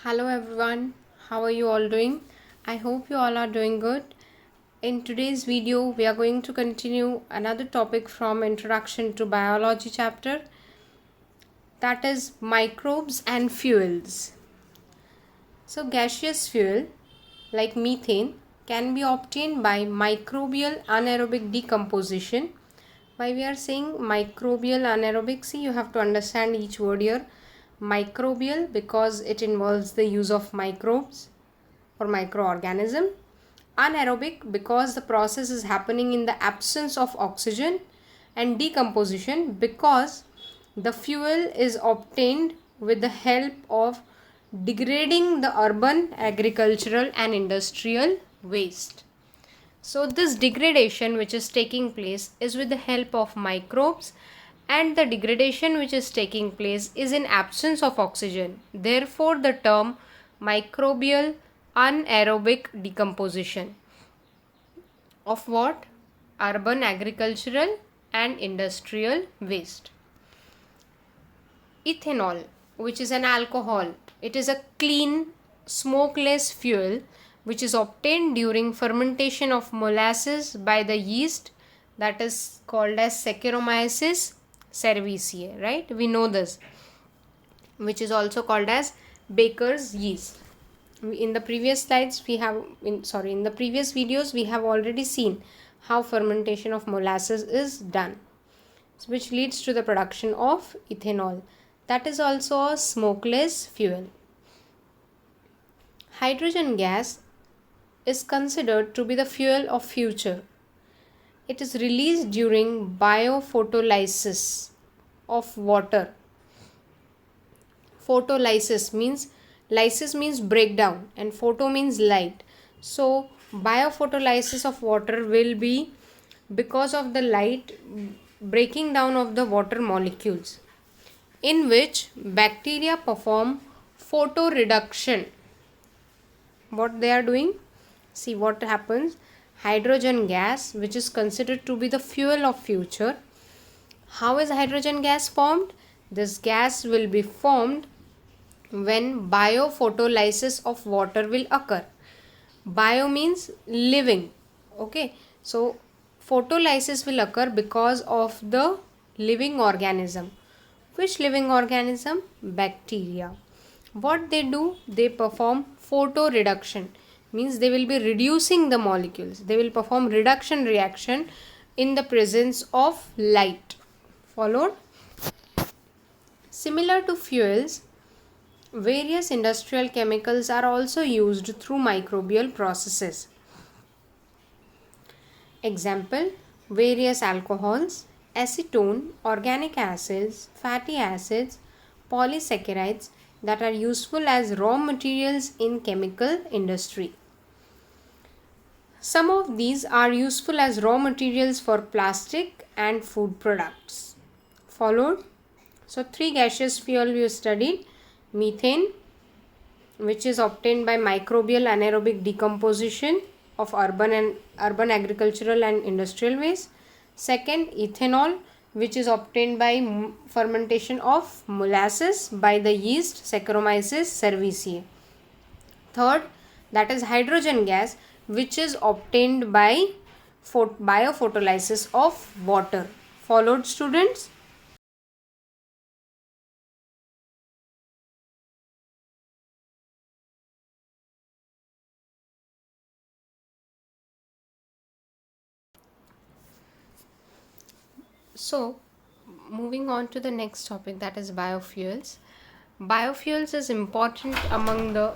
Hello everyone, how are you all doing? I hope you all are doing good. In today's video, we are going to continue another topic from Introduction to Biology chapter, that is microbes and fuels. So gaseous fuel like methane can be obtained by microbial anaerobic decomposition. Why we are saying microbial anaerobic? See, you have to understand each word here. Microbial because it involves the use of microbes or microorganism. Anaerobic because the process is happening in the absence of oxygen, and decomposition because the fuel is obtained with the help of degrading the urban, agricultural and industrial waste. So this degradation which is taking place is with the help of microbes, and the degradation which is taking place is in absence of oxygen. Therefore the term microbial anaerobic decomposition of what? Urban, agricultural and industrial waste. Ethanol, which is an alcohol, it is a clean, smokeless fuel which is obtained during fermentation of molasses by the yeast that is called as Saccharomyces cerevisiae, right? We know this, which is also called as baker's yeast. In the previous slides we have in the previous videos we have already seen how fermentation of molasses is done, which leads to the production of ethanol. That is also a smokeless fuel. Hydrogen gas is considered to be the fuel of future. It is released during biophotolysis of water. Photolysis means, lysis means breakdown and photo means light. So biophotolysis of water will be because of the light breaking down of the water molecules, in which bacteria perform photoreduction. What they are doing? See what happens. Hydrogen gas, which is considered to be the fuel of future. How is hydrogen gas formed? This gas will be formed when biophotolysis of water will occur. Bio means living. Okay, so photolysis will occur because of the living organism. Which living organism? Bacteria. What they do? They perform photoreduction, means they will be reducing the molecules. They will perform reduction reaction in the presence of light. Followed? Similar to fuels, various industrial chemicals are also used through microbial processes. Example, various alcohols, acetone, organic acids, fatty acids, polysaccharides that are useful as raw materials in chemical industry. Some of these are useful as raw materials for plastic and food products. Followed? So three gaseous fuel we studied. Methane, which is obtained by microbial anaerobic decomposition of urban agricultural and industrial waste. Second, ethanol, which is obtained by fermentation of molasses by the yeast Saccharomyces cerevisiae. Third, that is hydrogen gas, which is obtained by biophotolysis of water. Followed, students? So, moving on to the next topic, that is biofuels. Biofuels is important among the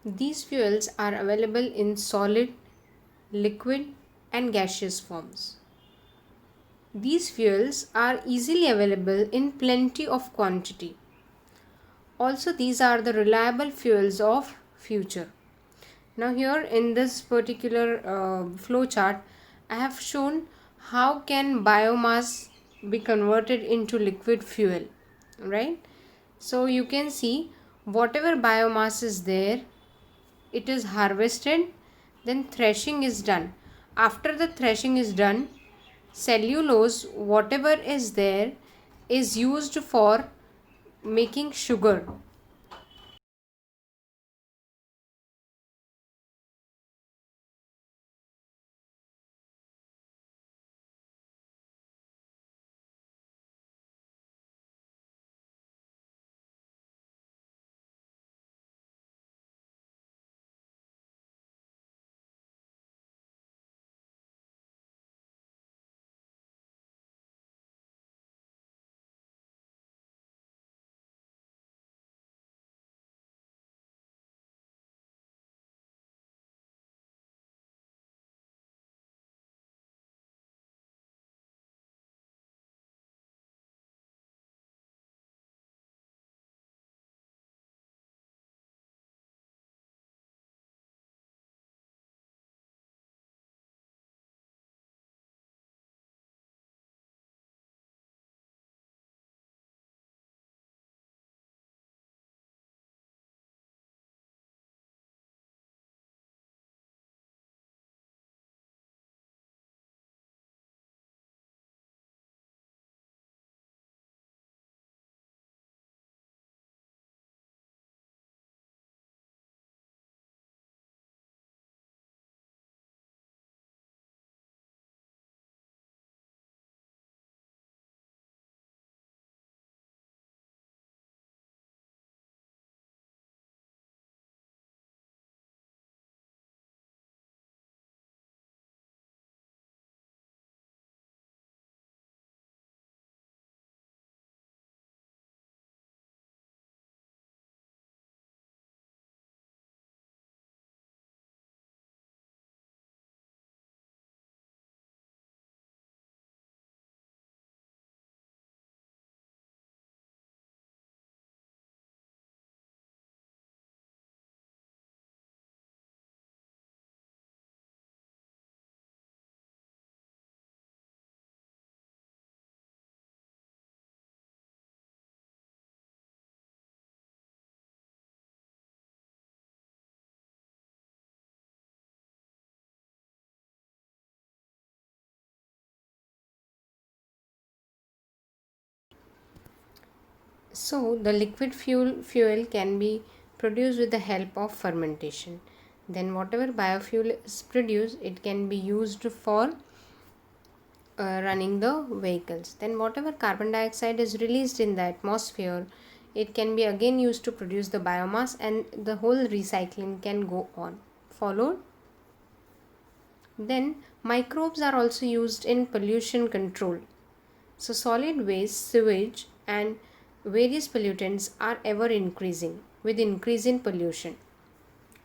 These fuels are available in solid, liquid, and gaseous forms. These fuels are easily available in plenty of quantity. Also, these are the reliable fuels of future. Now here in this particular flow chart, I have shown how can biomass be converted into liquid fuel, right? So you can see whatever biomass is there, it is harvested, then threshing is done. After the threshing is done, cellulose, whatever is there, is used for making sugar. So the liquid fuel can be produced with the help of fermentation. Then whatever biofuel is produced, it can be used for running the vehicles. Then whatever carbon dioxide is released in the atmosphere, it can be again used to produce the biomass, and the whole recycling can go on. Followed? Then microbes are also used in pollution control. So solid waste, sewage, and various pollutants are ever increasing with increase in pollution.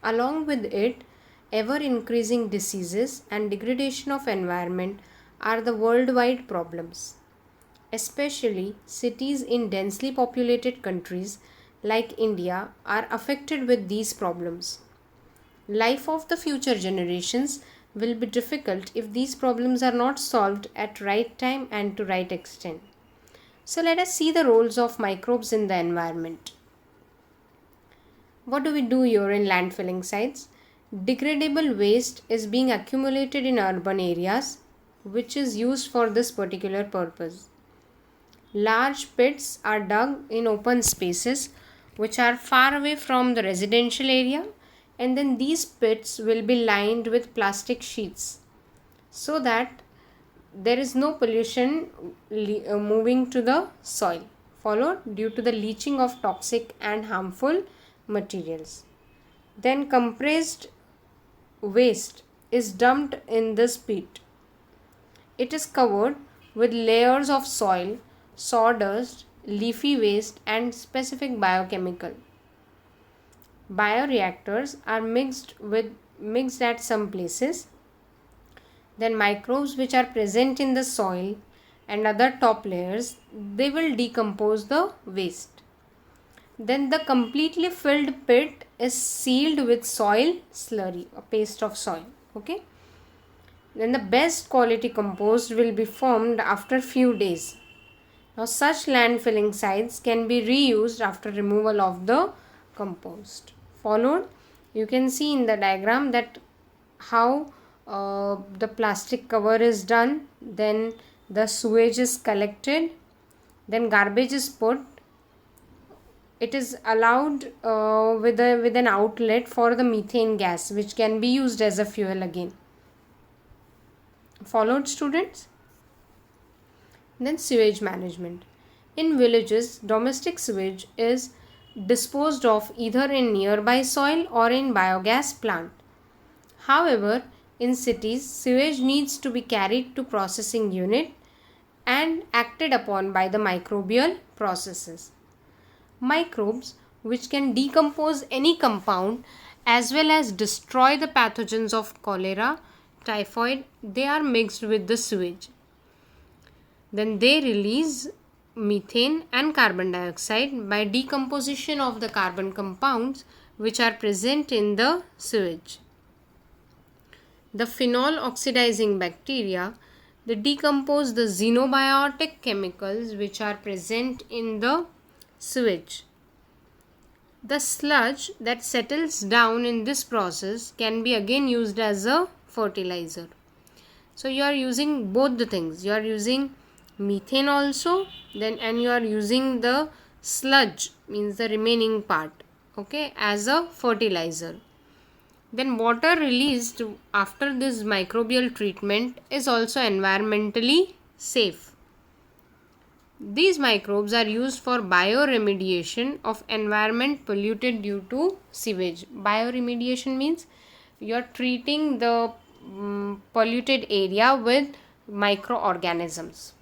Along with it, ever increasing diseases and degradation of environment are the worldwide problems. Especially cities in densely populated countries like India are affected with these problems. Life of the future generations will be difficult if these problems are not solved at right time and to right extent. So let us see the roles of microbes in the environment. What do we do here in landfilling sites? Degradable waste is being accumulated in urban areas, which is used for this particular purpose. Large pits are dug in open spaces which are far away from the residential area, and then these pits will be lined with plastic sheets so that there is no pollution moving to the soil, followed due to the leaching of toxic and harmful materials. Then compressed waste is dumped in this pit. It is covered with layers of soil, sawdust, leafy waste, and specific biochemical. Bioreactors are mixed at some places. Then microbes which are present in the soil and other top layers, they will decompose the waste. Then the completely filled pit is sealed with soil slurry, a paste of soil. Okay. Then the best quality compost will be formed after few days. Now such landfilling sites can be reused after removal of the compost. Followed, you can see in the diagram that how the plastic cover is done, then the sewage is collected, then garbage is put. It is allowed with an outlet for the methane gas, which can be used as a fuel again. Followed, students? Then sewage management. In villages, domestic sewage is disposed of either in nearby soil or in biogas plant. However, in cities, sewage needs to be carried to processing unit and acted upon by the microbial processes. Microbes, which can decompose any compound as well as destroy the pathogens of cholera, typhoid, they are mixed with the sewage. Then they release methane and carbon dioxide by decomposition of the carbon compounds which are present in the sewage. The phenol oxidizing bacteria, they decompose the xenobiotic chemicals which are present in the sewage. The sludge that settles down in this process can be again used as a fertilizer. So you are using both the things. You are using methane also, then and you are using the sludge, means the remaining part, okay, as a fertilizer. Then water released after this microbial treatment is also environmentally safe. These microbes are used for bioremediation of environment polluted due to sewage. Bioremediation means you are treating the polluted area with microorganisms.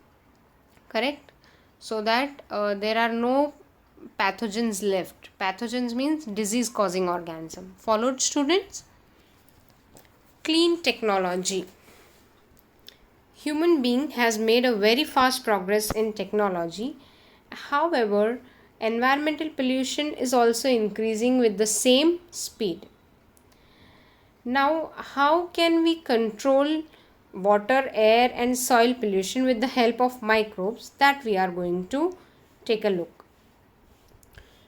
Correct? So that there are no pathogens left. Pathogens means disease causing organism. Followed, students? Clean technology. Human being has made a very fast progress in technology. However, environmental pollution is also increasing with the same speed. Now, how can we control water, air and soil pollution with the help of microbes? That we are going to take a look.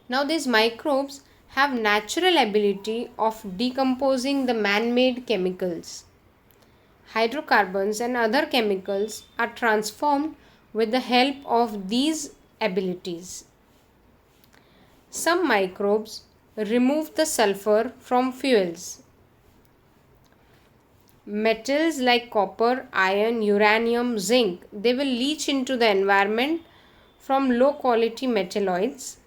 Now, these microbes have natural ability of decomposing the man-made chemicals. Hydrocarbons and other chemicals are transformed with the help of these abilities. Some microbes remove the sulfur from fuels. Metals like copper, iron, uranium, zinc, they will leach into the environment from low quality metalloids.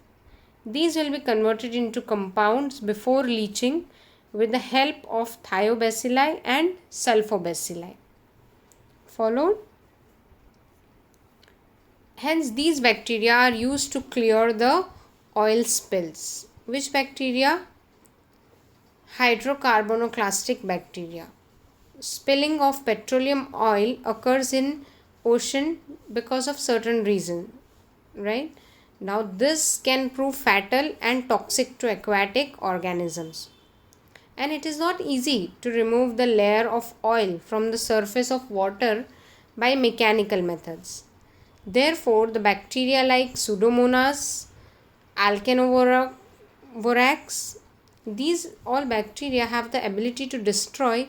These will be converted into compounds before leaching with the help of thiobacilli and sulfobacilli. Followed? Hence, these bacteria are used to clear the oil spills. Which bacteria? Hydrocarbonoclastic bacteria. Spilling of petroleum oil occurs in ocean because of certain reason, right? Now, this can prove fatal and toxic to aquatic organisms. And it is not easy to remove the layer of oil from the surface of water by mechanical methods. Therefore, the bacteria like Pseudomonas, Alcanovorax, these all bacteria have the ability to destroy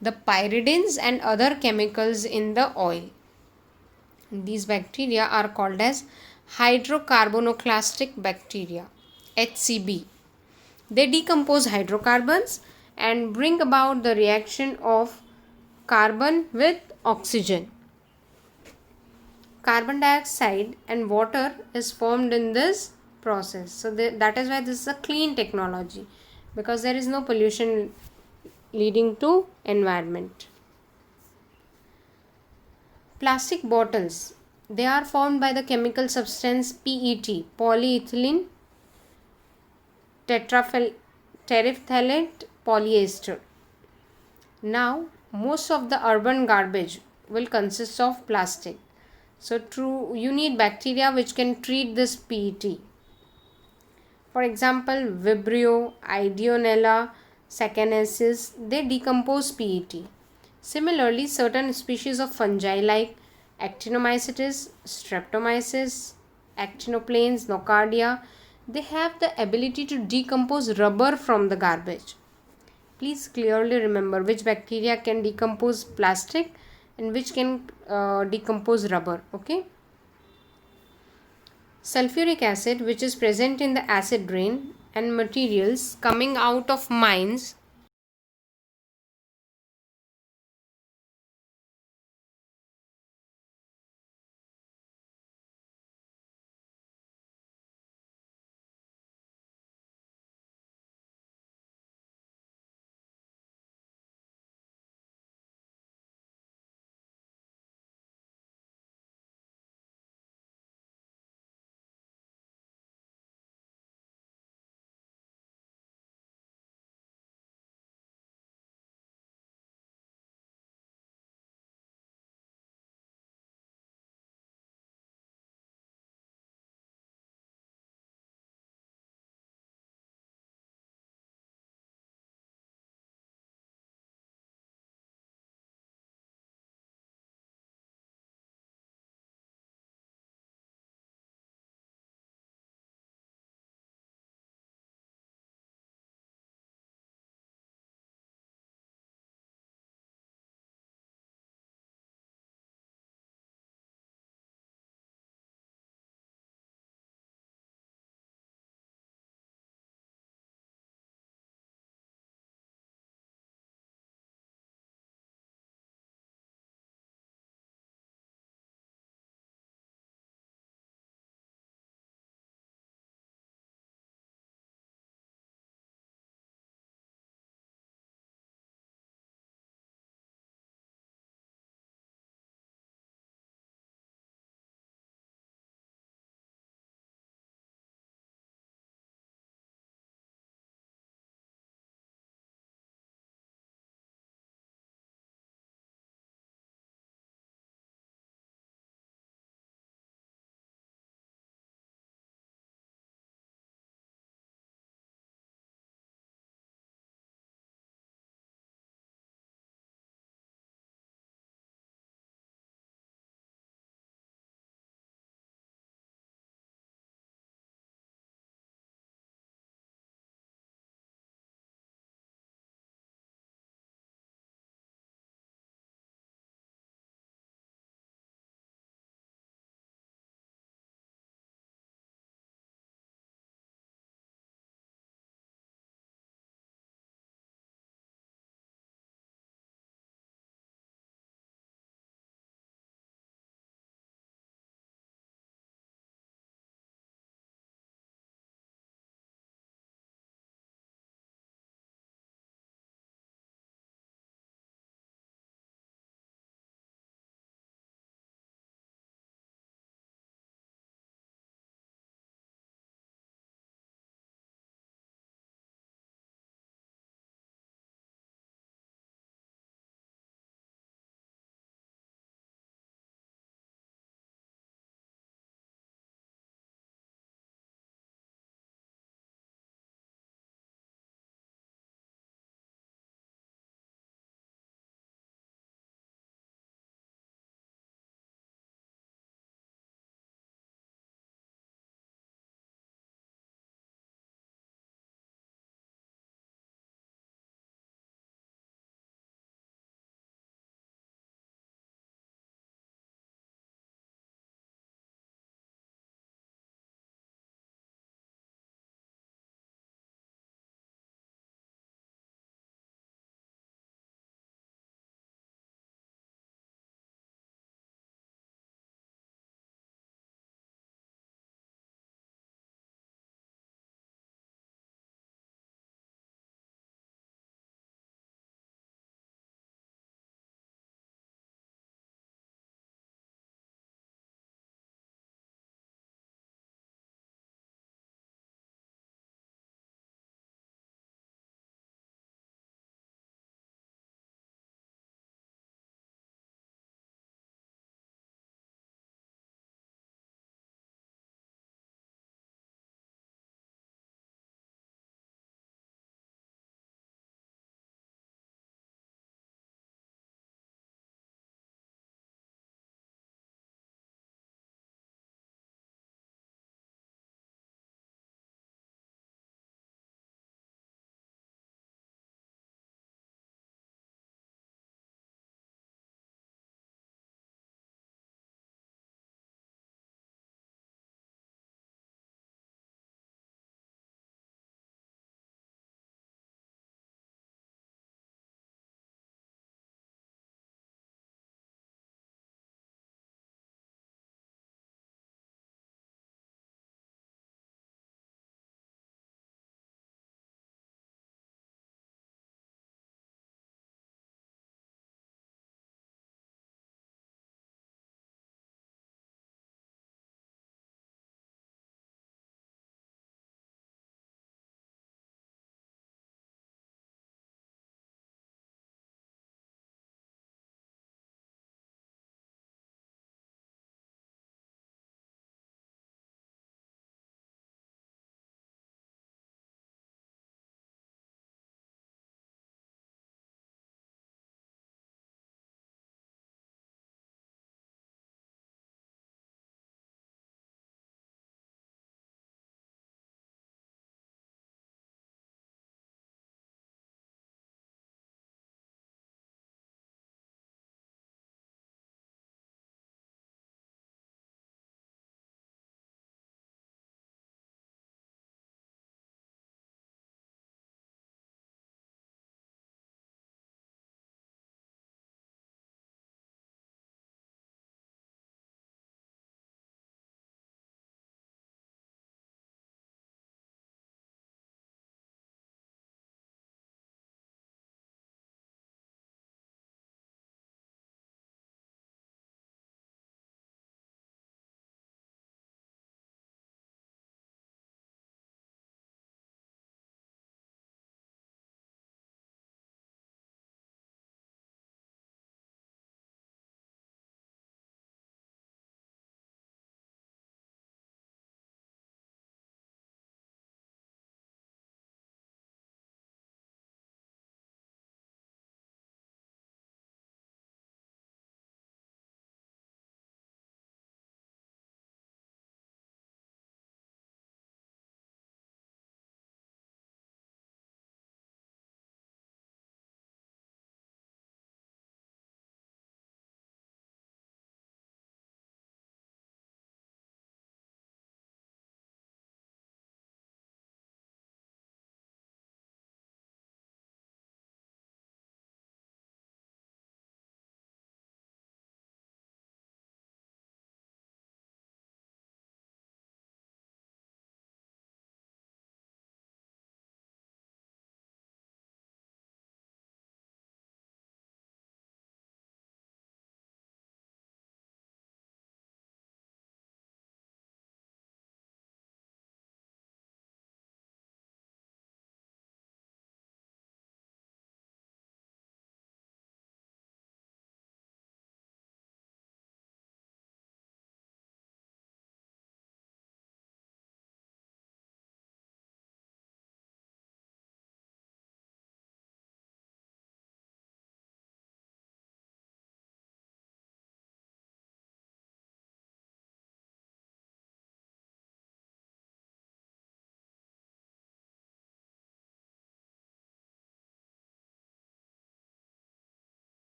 the pyridines and other chemicals in the oil. These bacteria are called as hydrocarbonoclastic bacteria, HCB. They decompose hydrocarbons and bring about the reaction of carbon with oxygen. Carbon dioxide and water is formed in this process. So that is why this is a clean technology, because there is no pollution leading to environment. Plastic bottles, they are formed by the chemical substance PET, polyethylene terephthalate polyester. Now, most of the urban garbage will consist of plastic. So, you need bacteria which can treat this PET. For example, Vibrio, Ideonella saccharensis, they decompose PET. Similarly, certain species of fungi like Actinomycetes, Streptomyces, Actinoplanes, Nocardia, they have the ability to decompose rubber from the garbage. Please clearly remember which bacteria can decompose plastic and which can decompose rubber. Okay. Sulfuric acid, which is present in the acid rain, and materials coming out of mines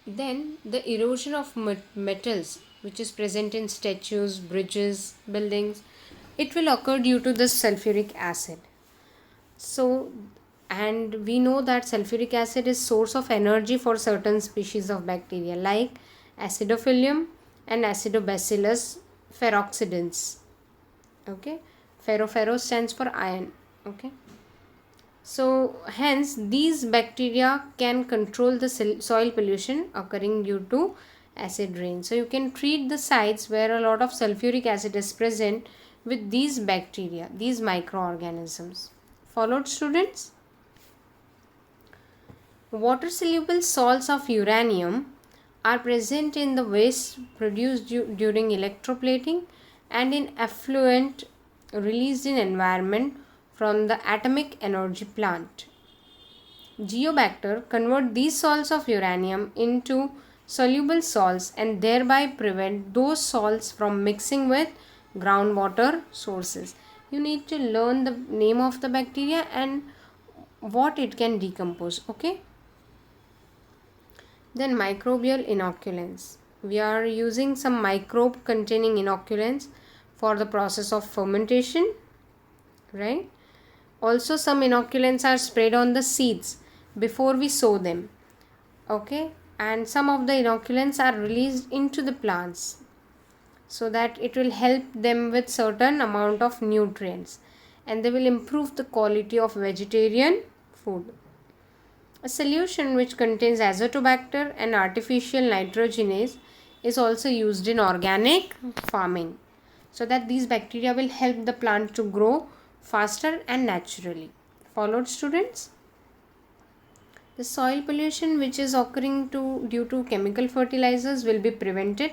Then the erosion of metals, which is present in statues, bridges, buildings, it will occur due to this sulfuric acid. So, and we know that sulfuric acid is source of energy for certain species of bacteria like acidophilum and acidobacillus ferroxidans. Okay, ferro stands for iron. Okay, so hence these bacteria can control the soil pollution occurring due to acid rain. So you can treat the sites where a lot of sulfuric acid is present with these bacteria, these microorganisms. Followed, students? Water soluble salts of uranium are present in the waste produced during electroplating and in effluent released in environment from the atomic energy plant. Geobacter convert these salts of uranium into soluble salts and thereby prevent those salts from mixing with groundwater sources. You need to learn the name of the bacteria and what it can decompose. Okay. Then microbial inoculants. We are using some microbe containing inoculants for the process of fermentation, right? Also some inoculants are sprayed on the seeds before we sow them. Okay, and some of the inoculants are released into the plants so that it will help them with certain amount of nutrients and they will improve the quality of vegetarian food. A solution which contains azotobacter and artificial nitrogenase is also used in organic farming so that these bacteria will help the plant to grow faster and naturally. Followed, students? The soil pollution which is occurring due to chemical fertilizers will be prevented.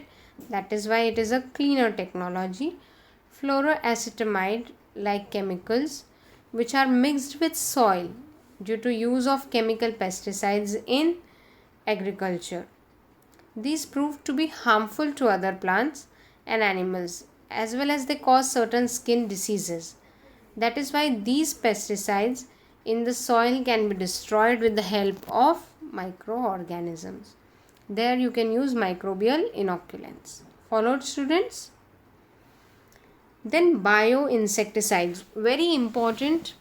That is why it is a cleaner technology. Fluoroacetamide like chemicals which are mixed with soil due to use of chemical pesticides in agriculture. These prove to be harmful to other plants and animals as well as they cause certain skin diseases. That is why these pesticides in the soil can be destroyed with the help of microorganisms. There you can use microbial inoculants. Followed, students? Then bioinsecticides. Very important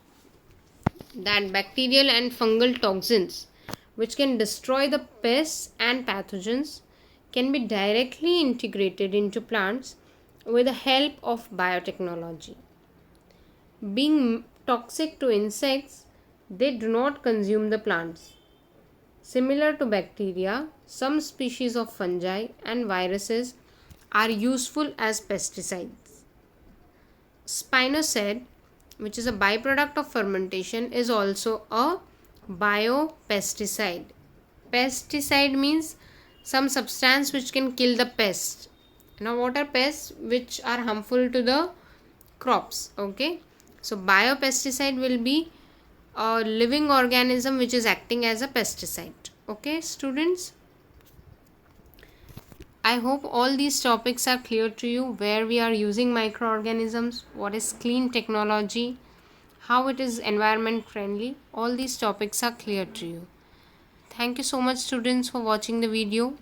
that bacterial and fungal toxins which can destroy the pests and pathogens can be directly integrated into plants with the help of biotechnology. Being toxic to insects, they do not consume the plants. Similar to bacteria, some species of fungi and viruses are useful as pesticides. Spinosad, which is a byproduct of fermentation, is also a biopesticide. Pesticide means some substance which can kill the pest. Now what are pests which are harmful to the crops? Okay, so biopesticide will be a living organism which is acting as a pesticide. Okay, students, I hope all these topics are clear to you, where we are using microorganisms, what is clean technology, how it is environment friendly. All these topics are clear to you. Thank you so much, students, for watching the video.